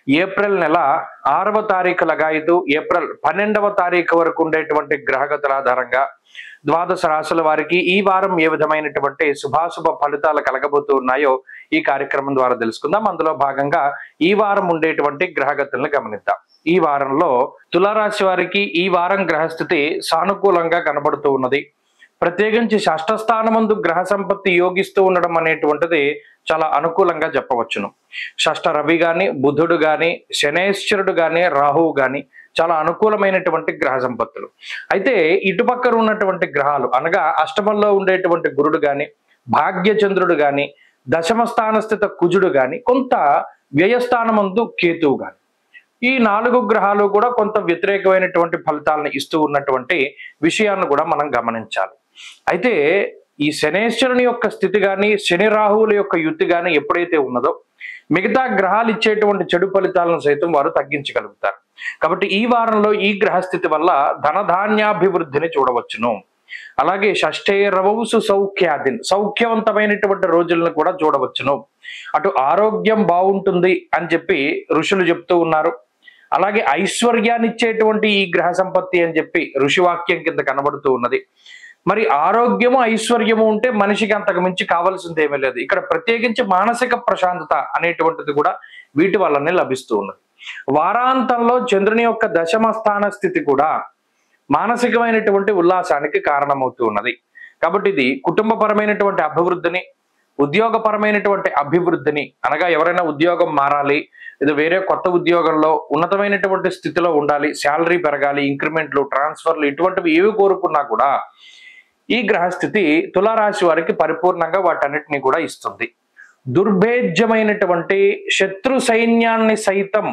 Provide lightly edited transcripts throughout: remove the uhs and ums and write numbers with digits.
April నెల 6వ తారీఖు లగాయతు ఏప్రిల్ 12వ తారీఖు వరకు ఉండేటువంటి గ్రహగతుల ఆధారంగా ద్వాదశ రాశుల వారికి ఈ వారం ఏ విధమైనటువంటి శుభాశుభ ఫలితాలు కలగబోతూ ఉన్నాయో ఈ కార్యక్రమం ద్వారా తెలుసుకుందాం. అందులో భాగంగా ఈ వారం ఉండేటువంటి గ్రహగతులను గమనిద్దాం. ఈ వారంలో తులారాశి వారికి ఈ వారం గ్రహస్థితి సానుకూలంగా కనబడుతూ ఉన్నది. ప్రత్యేకించి షష్ఠ స్థానమందు గ్రహ సంపత్తి యోగిస్తూ ఉండడం అనేటువంటిది చాలా అనుకూలంగా చెప్పవచ్చును. షష్ఠ రవి గాని, బుధుడు గాని, శనేశ్వరుడు గాని, రాహువు గాని చాలా అనుకూలమైనటువంటి గ్రహ సంపత్తులు. అయితే ఇటుపక్కన ఉన్నటువంటి గ్రహాలు అనగా అష్టమంలో ఉండేటువంటి గురుడు గాని, భాగ్యచంద్రుడు గాని, దశమ స్థాన స్థిత కుజుడు గాని, కొంత వ్యయస్థానమందు కేతువు గాని, ఈ 4 గ్రహాలు కూడా కొంత వ్యతిరేకమైనటువంటి ఫలితాలను ఇస్తూ ఉన్నటువంటి విషయాన్ని కూడా మనం గమనించాలి. అయితే ఈ శనేశ్వరుని యొక్క స్థితి కానీ, శని రాహువుల యొక్క యుతి కానీ ఎప్పుడైతే ఉన్నదో మిగతా గ్రహాలు ఇచ్చేటువంటి చెడు ఫలితాలను సైతం వారు తగ్గించగలుగుతారు. కాబట్టి ఈ వారంలో ఈ గ్రహస్థితి వల్ల ధనధాన్యాభివృద్ధిని చూడవచ్చును. అలాగే షష్ఠే రవౌసు సౌఖ్యాదిన్ సౌఖ్యవంతమైనటువంటి రోజులను కూడా చూడవచ్చును. అటు ఆరోగ్యం బాగుంటుంది అని చెప్పి ఋషులు చెప్తూ ఉన్నారు. అలాగే ఐశ్వర్యాన్ని ఇచ్చేటువంటి ఈ గ్రహ సంపత్తి అని చెప్పి ఋషివాక్యం కింద కనబడుతూ ఉన్నది. మరి ఆరోగ్యము ఐశ్వర్యము ఉంటే మనిషికి అంతకు మించి కావాల్సింది ఏమీ లేదు. ఇక్కడ ప్రత్యేకించి మానసిక ప్రశాంతత అనేటువంటిది కూడా వీటి వల్లనే లభిస్తూ ఉన్నది. వారాంతంలో చంద్రుని యొక్క దశమ స్థాన స్థితి కూడా మానసికమైనటువంటి ఉల్లాసానికి కారణమవుతూ ఉన్నది. కాబట్టి ఇది కుటుంబపరమైనటువంటి అభివృద్ధిని, ఉద్యోగపరమైనటువంటి అభివృద్ధిని అనగా ఎవరైనా ఉద్యోగం మారాలి, ఇది వేరే కొత్త ఉద్యోగంలో ఉన్నతమైనటువంటి స్థితిలో ఉండాలి, శాలరీ పెరగాలి, ఇంక్రిమెంట్లు, ట్రాన్స్ఫర్లు ఇటువంటివి ఏవి కోరుకున్నా కూడా ఈ గ్రహస్థితి తులారాశి వారికి పరిపూర్ణంగా వాటన్నిటిని కూడా ఇస్తుంది. దుర్భేద్యమైనటువంటి శత్రు సైన్యాన్ని సైతం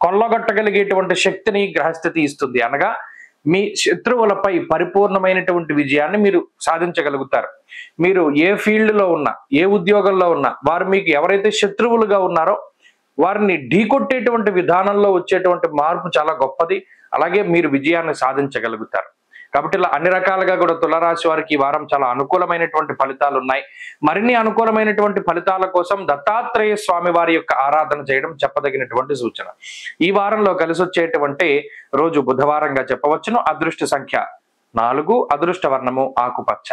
కొల్లగొట్టగలిగేటువంటి శక్తిని గ్రహస్థితి ఇస్తుంది. అనగా మీ శత్రువులపై పరిపూర్ణమైనటువంటి విజయాన్ని మీరు సాధించగలుగుతారు. మీరు ఏ ఫీల్డ్లో ఉన్నా, ఏ ఉద్యోగంలో ఉన్నా, వారు మీకు ఎవరైతే శత్రువులుగా ఉన్నారో వారిని ఢీకొట్టేటువంటి విధానంలో వచ్చేటువంటి మార్పు చాలా గొప్పది. అలాగే మీరు విజయాన్ని సాధించగలుగుతారు. కాబట్టి ఇలా అన్ని రకాలుగా కూడా తులారాశి వారికి ఈ వారం చాలా అనుకూలమైనటువంటి ఫలితాలు ఉన్నాయి. మరిన్ని అనుకూలమైనటువంటి ఫలితాల కోసం దత్తాత్రేయ స్వామి వారి యొక్క ఆరాధన చేయడం చెప్పదగినటువంటి సూచన. ఈ వారంలో కలిసి వచ్చేటువంటి రోజు బుధవారంగా చెప్పవచ్చును. అదృష్ట సంఖ్య 4, అదృష్ట వర్ణము ఆకుపచ్చ.